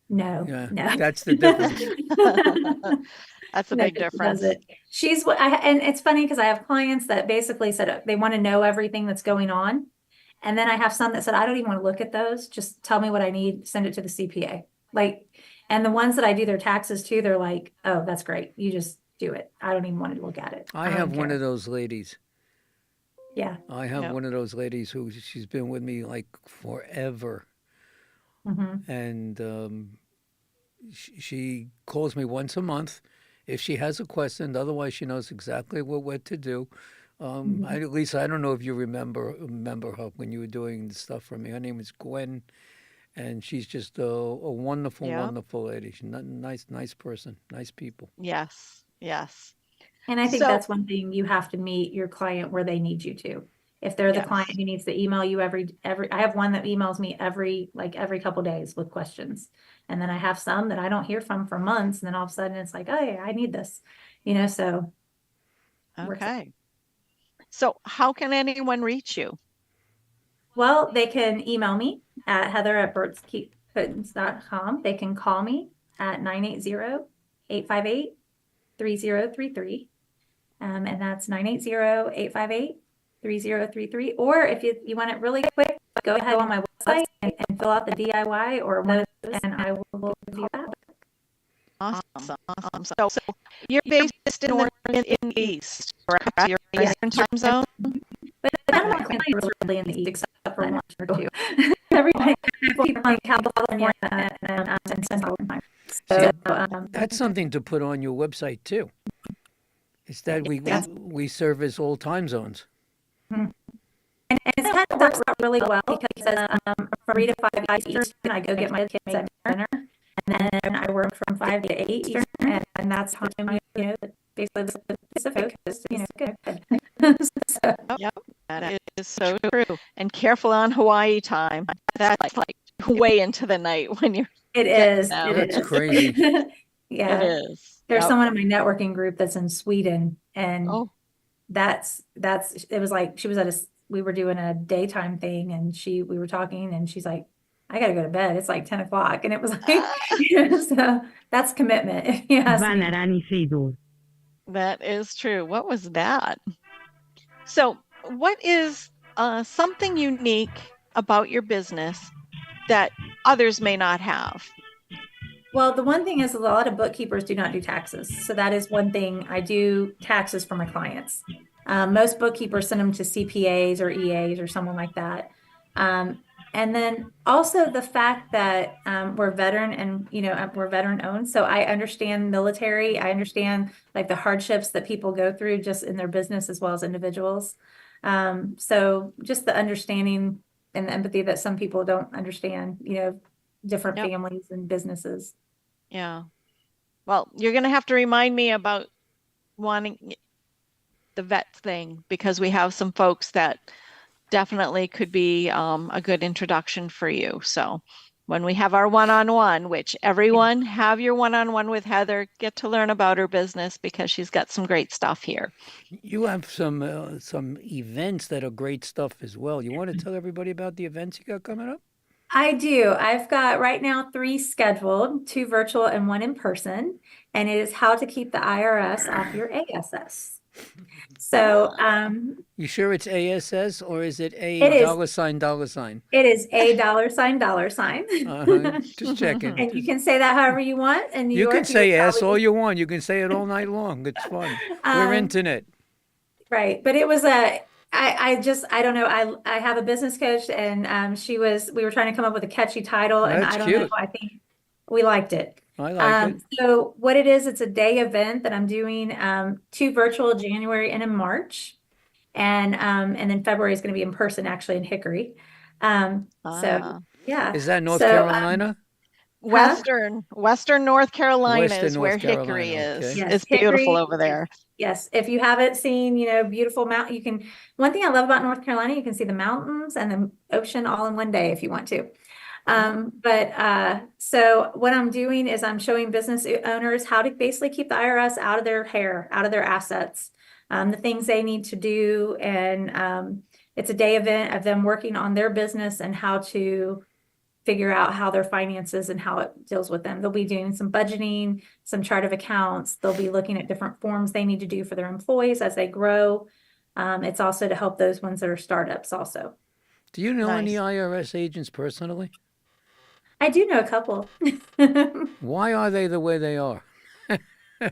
No, Yeah, no. that's the difference. That's a No, big she does difference. it. She's what and it's funny because I have clients that basically said they want to know everything that's going on. And then I have some that said, I don't even want to look at those. Just tell me what I need, send it to the CPA. And the ones that I do their taxes to, they're like, oh, that's great. You just do it. I don't even want to look at it. I don't have one care. of those ladies. Yeah. I have Yep. one of those ladies who she's been with me like forever, Mm-hmm. and she calls me once a month if she has a question. Otherwise, she knows exactly what to do. Mm-hmm. At least I don't know if you remember her when you were doing the stuff for me. Her name is Gwen, and she's just a wonderful, Yep. wonderful lady. She's a nice person, nice people. Yes. Yes. And I think So, that's one thing, you have to meet your client where they need you to. If they're the client yes. who needs to email you I have one that emails me every couple days with questions. And then I have some that I don't hear from for months. And then all of a sudden it's like, oh yeah, I need this, so works. Okay. So how can anyone reach you? Well, they can email me at heather@burtskeepputtons.com. They can call me at 980-858-3033. And that's 980-858-3033. Or if you want it really quick, go ahead on my website and fill out the DIY or one of those, and I will review that. Awesome. Awesome. So you're based in the East, correct? You're in Yes. Eastern time zone? But none of my clients are really in the East except for one or two. Everybody people in California and Central time. So, That's something to put on your website too. Is that Yes. we service all time zones. and it kind of works out really well because from 3 to 5 Eastern, I go get my kids at dinner, and then I work from 5 to 8 Eastern, and that's time, basically the Pacific is, good. So, Yep. That is so true. And careful on Hawaii time. That's like way into the night when you're it getting is. down. It That's is. crazy. Yeah. It is. There's Yep. someone in my networking group that's in Sweden, and Oh, that's it was like she was we were doing a daytime thing, and we were talking, and she's like, I gotta go to bed. It's like 10 o'clock. And it was like, so that's commitment. If you ask me. that is true. What was that? So, what is something unique about your business that others may not have? Well, the one thing is a lot of bookkeepers do not do taxes. So that is one thing. I do taxes for my clients. Most bookkeepers send them to CPAs or EAs or someone like that. And then also the fact that we're veteran and, we're veteran owned. So I understand military. I understand like the hardships that people go through just in their business as well as individuals. So just the understanding and the empathy that some people don't understand, different Yep. families and businesses. Yeah. Well, you're going to have to remind me about wanting the vet thing because we have some folks that definitely could be a good introduction for you. So when we have our one-on-one, which everyone have your one-on-one with Heather, get to learn about her business because she's got some great stuff here. You have some events that are great stuff as well. You want to tell everybody about the events you got coming up? I do. I've got right now 3 scheduled, 2 virtual and 1 in person, and it is how to keep the IRS off your ASS. So, You sure it's ASS or is it a It is. $$? it is a $sign. Just checking. And you can say that however you want. In New You York, can say would S probably all be- you want. You can say it all night long. It's fun. We're Um, internet. Right. But it was I don't know. I have a business coach, and we were trying to come up with a catchy title, and That's I don't know. cute. I think we liked it. I like it. So what it is, it's a day event that I'm doing, 2 virtual January and in March. And then February is going to be in person actually in Hickory. So Ah. yeah. Is that North So, Carolina? Western North Carolina Western is where North Hickory Carolina, is. okay. Yes, It's beautiful Hickory. over there. Yes, if you haven't seen, beautiful mountain, one thing I love about North Carolina, you can see the mountains and the ocean all in one day if you want to. So what I'm doing is I'm showing business owners how to basically keep the IRS out of their hair, out of their assets, the things they need to do. And it's a day event of them working on their business and how to figure out how their finances and how it deals with them. They'll be doing some budgeting, some chart of accounts. They'll be looking at different forms they need to do for their employees as they grow. It's also to help those ones that are startups also. Do you know any Nice. IRS agents personally? I do know a couple. Why are they the way they are?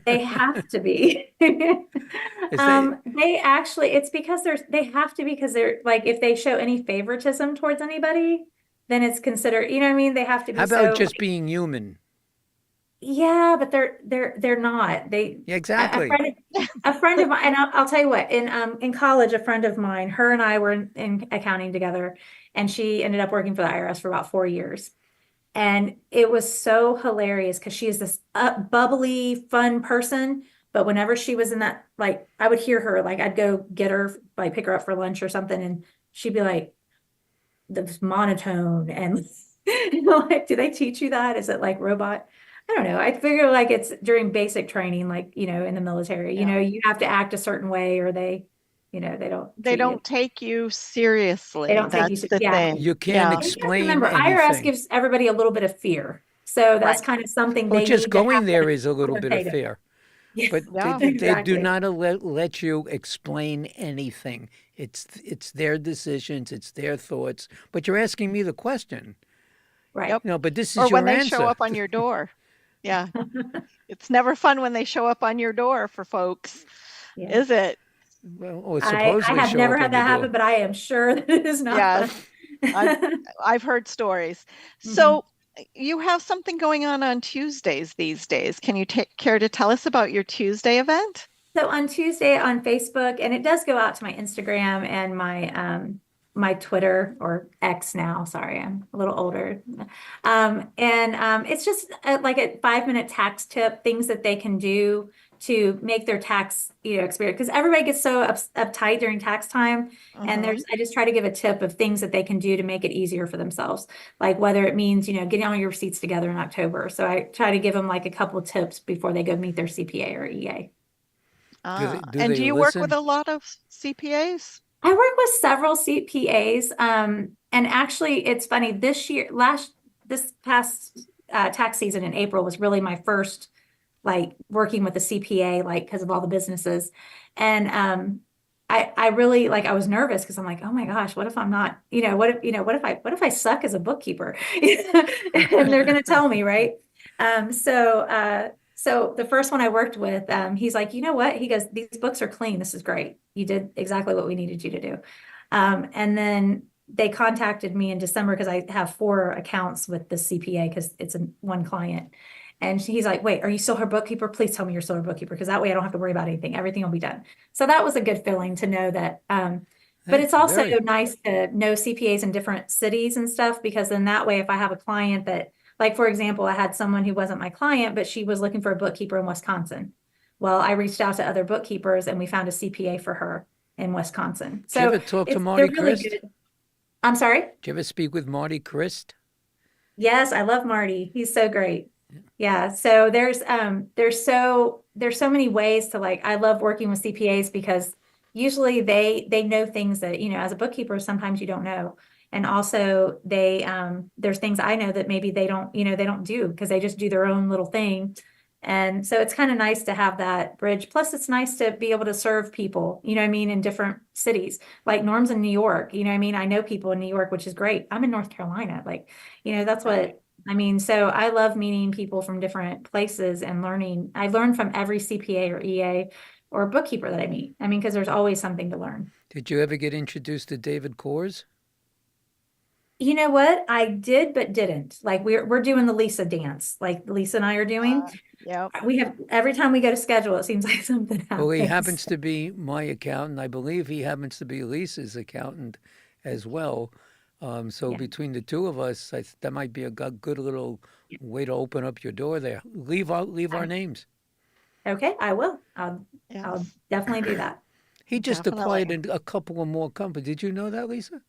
They have to be. They actually, it's because they have to be because they're like, if they show any favoritism towards anybody, then it's considered, you know what I mean? They have to be How about so, just being human? yeah, but they're not. Yeah, exactly. A friend of mine, and I'll tell you what, in college, a friend of mine, her and I were in accounting together, and she ended up working for the IRS for about 4 years. And it was so hilarious because she is this bubbly, fun person. But whenever she was in that, like, I would hear her, like, I'd go get her, like, pick her up for lunch or something, and she'd be like, this monotone. And, you know, like, do they teach you that? Is it like robot? I don't know. I figure like it's during basic training, like, you know, in the military, you know, you have to act a certain way or they, you know, they don't They treat you. don't take you seriously. They don't take you That's se- the yeah. thing. You can't Yeah. And you have to explain remember, IRS anything. gives everybody a little bit of fear. So that's Right. kind of something Well, they just need to going have there to is a little bit of facilitative. fear. Yes, But Yeah. they do exactly. not let you explain anything. It's their decisions, it's their thoughts. But you're asking me the question. Right. Yep. No, but this Or is when your they answer. show up on your door. Yeah. It's never fun when they show up on your door for folks, Yeah. is it? Well, or I supposedly have show never up had on that your door. happen, but I am sure that it is not Yes. fun. I've heard stories. Mhm. So you have something going on Tuesdays these days. Can you care to tell us about your Tuesday event? So on Tuesday on Facebook, and it does go out to my Instagram and my Twitter or X now. Sorry, I'm a little older. It's just like a 5-minute tax tip, things that they can do to make their tax, you know, experience. Because everybody gets so uptight during tax time, and Mhm. I just try to give a tip of things that they can do to make it easier for themselves. Like whether it means, you know, getting all your receipts together in October. So I try to give them like a couple of tips before they go meet their CPA or EA. Do And they do you work with listen? a lot of CPAs? I work with several CPAs, and actually, it's funny. This past tax season in April was really my first, like, working with a CPA, like, because of all the businesses, and I really like. I was nervous because I'm like, oh my gosh, what if I'm not? You know, what if I suck as a bookkeeper? And they're gonna tell me, right? So the first one I worked with, he's like, you know what? He goes, these books are clean. This is great. You did exactly what we needed you to do. And then they contacted me in December because I have 4 accounts with the CPA because it's one client. And he's like, wait, are you still her bookkeeper? Please tell me you're still her bookkeeper because that way I don't have to worry about anything. Everything will be done. So that was a good feeling to know that. But it's also nice to know CPAs in different cities and stuff because then that way, if I have a client that, like, for example, I had someone who wasn't my client, but she was looking for a bookkeeper in Wisconsin. Well, I reached out to other bookkeepers and we found a CPA for her in Wisconsin. Did you ever talk to Marty they're really Christ? good. I'm sorry? Did you ever speak with Marty Christ? Yes, I love Marty. He's so great. Yeah. So there's so many ways to, like, I love working with CPAs because usually they know things that, you know, as a bookkeeper, sometimes you don't know. And also there's things I know that maybe they don't, you know, they don't do because they just do their own little thing. And so it's kind of nice to have that bridge. Plus it's nice to be able to serve people, you know what I mean, in different cities. Like Norm's in New York, you know what I mean? I know people in New York, which is great. I'm in North Carolina. Like, you know, that's what I mean. So I love meeting people from different places and learning. I learn from every CPA or EA or bookkeeper that I meet. I mean, because there's always something to learn. Did you ever get introduced to David Kors? You know what? I did, but didn't. Like we're doing the Lisa dance, like Lisa and I are doing. Yep. We have every time we go to schedule, it seems like something happens. Well, he happens to be my accountant. I believe he happens to be Lisa's accountant as well. So Yeah. between the two of us, that might be a good little way to open up your door there. Leave our names. Okay, I will. I'll Yes. definitely do that. He just Definitely. acquired a couple of more companies. Did you know that, Lisa?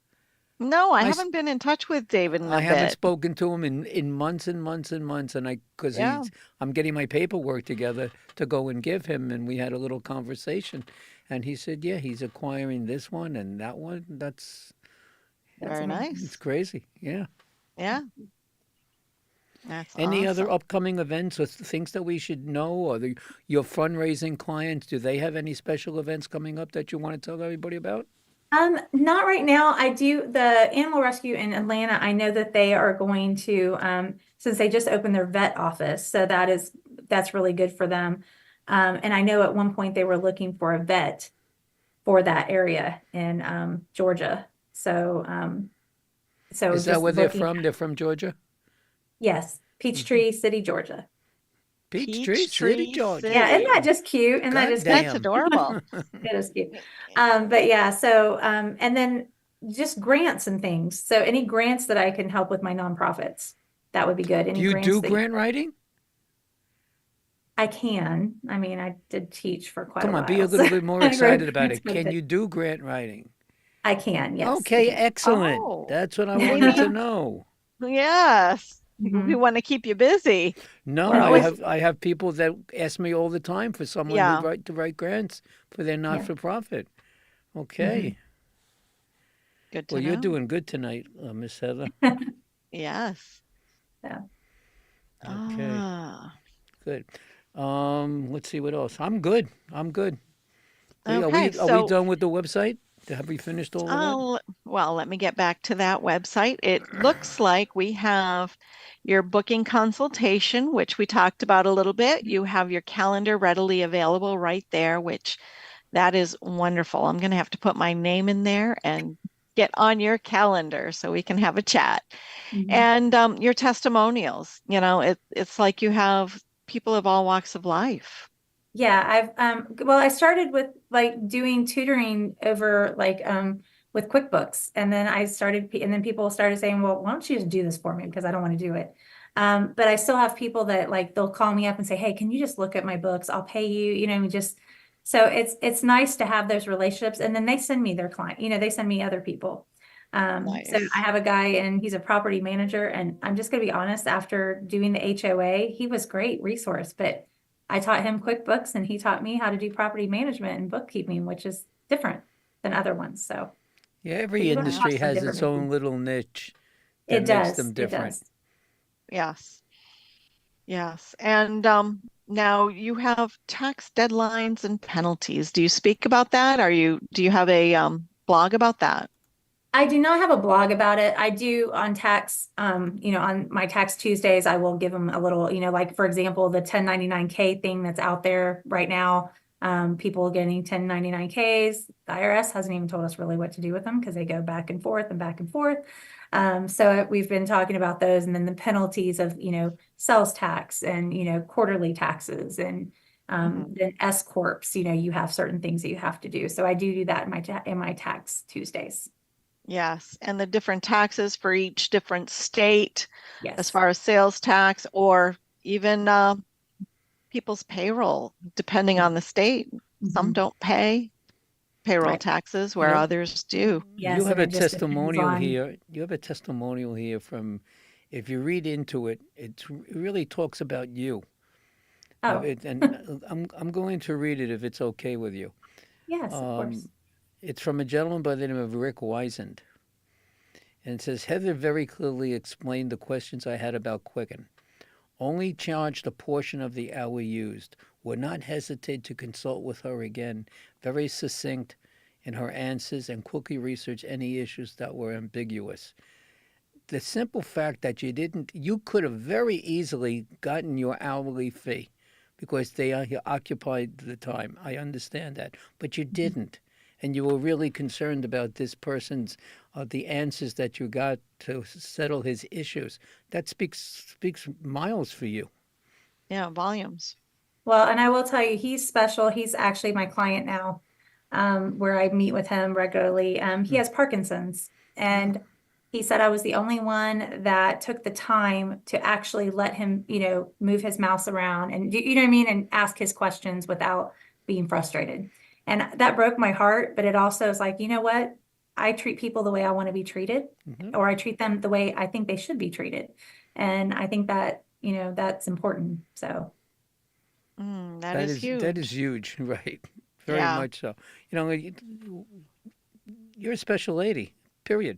No, I I s- haven't been in touch with David in I a haven't bit. spoken to him in months and months and months, and Yeah. I'm getting my paperwork together to go and give him, and we had a little conversation, and he said, yeah, he's acquiring this one and that one. That's Very amazing. it's nice. crazy. Yeah. Yeah. That's Any other awesome. upcoming events or things that we should know, or your fundraising clients? Do they have any special events coming up that you want to tell everybody about? Not right now. I do the animal rescue in Atlanta. I know that they are going to, since they just opened their vet office, so that's really good for them. And I know at one point they were looking for a vet for that area in Georgia. So Is that just where they're looking, from? They're from Georgia? yes, Peachtree City, Georgia. Peachtree City, Peachtree Georgia. Yeah, isn't City. that just cute? Isn't that just cute? That's adorable. It is cute. But yeah, so and then just grants and things. So any grants that I can help with my nonprofits, that would be good. Do Any you grants do that grant writing? I can. I mean, I did teach for quite Come a on, be a while. little So bit more I wrote excited about grants it. quite a Can bit. you do grant writing? I can, yes. I Okay, can. excellent. Oh, That's what I maybe. wanted to know. Yes. We Mhm. want to keep you busy. No, We're I always, have people that ask me all the time for someone yeah. to write grants for their Yeah. not-for-profit. Okay. Good to Well, you're know. doing good tonight, Miss Heather. Yes. Yeah. Okay, Ah, good. Let's see what else. I'm good. I'm good. Are okay. we So, done with the website? Have we finished all of that? well, let me get back to that website. It looks like we have your booking consultation, which we talked about a little bit. You have your calendar readily available right there, which that is wonderful. I'm going to have to put my name in there and get on your calendar so we can have a chat. Mhm. And your testimonials, it's like you have people of all walks of life. Yeah, well, I started with like doing tutoring over with QuickBooks, and then and then people started saying, well, why don't you just do this for me? Because I don't want to do it. But I still have people that like, they'll call me up and say, hey, can you just look at my books? I'll pay you, so it's nice to have those relationships. And then they send me their client, they send me other people. So Nice. I have a guy and he's a property manager, and I'm just gonna be honest, after doing the HOA, he was great resource, but I taught him QuickBooks and he taught me how to do property management and bookkeeping, which is different than other ones. So Yeah, you every learn to industry talk to has different its own people. little niche that It makes does, them it different. does. Yes. Yes. And now you have tax deadlines and penalties. Do you speak about that? Do you have a blog about that? I do not have a blog about it. I do on tax, on my tax Tuesdays, I will give them a little, like for example, the 1099K thing that's out there right now. People getting 1099Ks. The IRS hasn't even told us really what to do with them because they go back and forth and back and forth. So we've been talking about those, and then the penalties of, sales tax and, quarterly taxes, and then S corps, you have certain things that you have to do. So I do that in my tax Tuesdays. Yes. And the different taxes for each different state as Yes. far as sales tax or even people's payroll, depending on the state. Some Mhm. don't pay payroll Right. taxes where know, others do. Yes, You have and a it just depends testimonial on. here. You have a testimonial here from, if you read into it, it really talks about you. Oh, And I'm going to read it if it's okay with you. yes, of course. It's from a gentleman by the name of Rick Wiesand. And it says, Heather very clearly explained the questions I had about Quicken. Only charged a portion of the hour used. Would not hesitate to consult with her again. Very succinct in her answers and quickly research any issues that were ambiguous. The simple fact that you could have very easily gotten your hourly fee because they occupied the time. I understand that. But you didn't. And you were really concerned about this person's, the answers that you got to settle his issues. That speaks miles for you. Yeah, volumes. Well, and I will tell you, he's special. He's actually my client now, where I meet with him regularly. He has Parkinson's, and he said I was the only one that took the time to actually let him, move his mouse around and, you know what I mean, and ask his questions without being frustrated. And that broke my heart, but it also is like, you know what? I treat people the way I want to be treated, or I treat them the way I think they should be treated. And I think that, that's important. So. That is huge. That is huge, right? Very Yeah. much so. You're a special lady, period.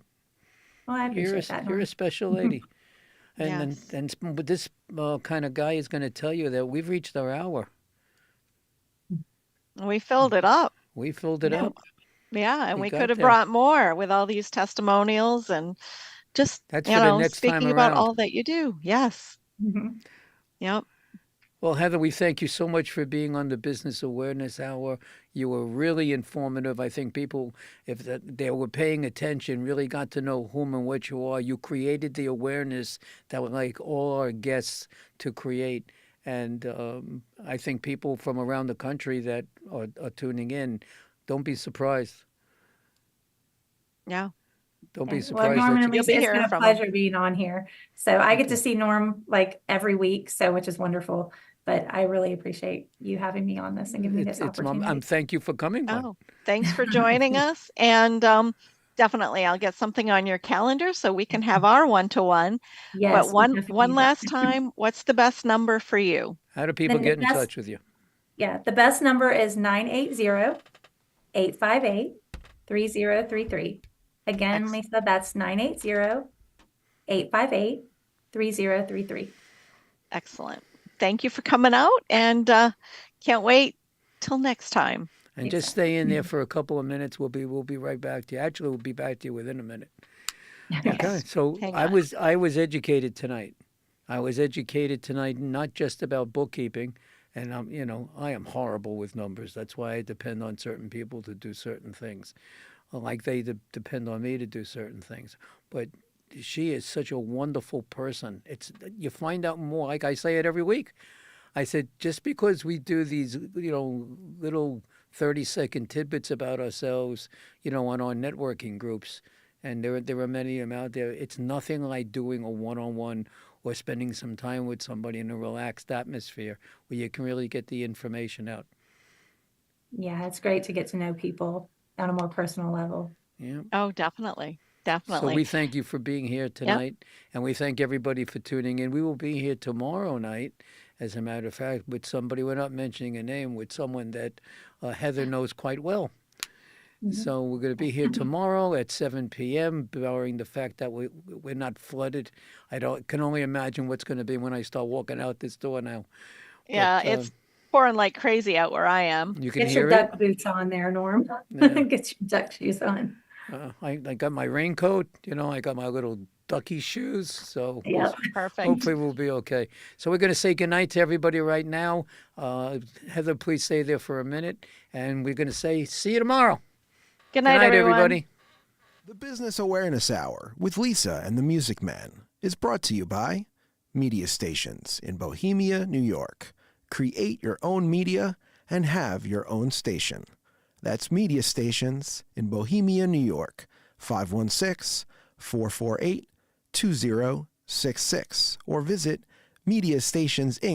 Well, I appreciate that. You're a special lady. Yes. And but this kind of guy is going to tell you that we've reached our hour. We filled it up. We filled it Yeah. up. Yeah, and We we got could have there. brought more with all these testimonials and just, That's for the next time speaking about around. all that you do. Yes. Mhm. Yep. Well, Heather, we thank you so much for being on the Business Awareness Hour. You were really informative. I think people, if they were paying attention, really got to know whom and what you are. You created the awareness that would like all our guests to create. And I think people from around the country that are tuning in, don't be surprised. Yeah. Don't be Well, surprised. Norm and You'll be Lisa, it's hearing been a from pleasure being on here. So I get to see Norm like every week, so which is wonderful. But I really appreciate you having me on this and giving me this opportunity. I'm thank you for coming. Oh, thanks for joining us. And definitely, I'll get something on your calendar so we can have our one-to-one. Yes, But we one definitely need that. last time, what's the best number for you? How do people The get in best- touch with you? Yeah, the best number is 980-858-3033. Again, Lisa, that's 980-858-3033. Excellent. Thank you for coming out, and can't wait till next time. And just stay in there for a couple of minutes. We'll be right back to you. Actually, we'll be back to you within a minute. Okay. So Hang I on. was educated tonight. I was educated tonight not just about bookkeeping, and I am horrible with numbers. That's why I depend on certain people to do certain things, like they depend on me to do certain things. But she is such a wonderful person. You find out more. Like I say it every week. I said, just because we do these, little 30-second tidbits about ourselves, on our networking groups, and there are many of them out there, it's nothing like doing a one-on-one or spending some time with somebody in a relaxed atmosphere where you can really get the information out. Yeah, it's great to get to know people on a more personal level. Yeah. Oh, definitely. So Definitely. we thank you for being here tonight, and we thank everybody for tuning in. We will be here tomorrow night, as a matter of fact, with somebody, we're not mentioning a name, with someone that Heather knows quite well. So we're going to be here tomorrow at 7 p.m., barring the fact that we're not flooded. Can only imagine what's going to be when I start walking out this door now. Yeah, But, it's pouring like crazy out where I am. You can Get hear your it. duck boots on there, Norm. Yeah. Get your duck shoes on. I got my raincoat, I got my little ducky shoes, so Yeah. Perfect. hopefully we'll be okay. So we're going to say goodnight to everybody right now. Heather, please stay there for a minute, and we're going to say see you tomorrow. Good night, everyone. everybody. The Business Awareness Hour with Lisa and the Music Man is brought to you by Media Stations in Bohemia, New York. Create your own media and have your own station. That's Media Stations in Bohemia, New York, 516-448-2066, or visit mediastationsinc.com.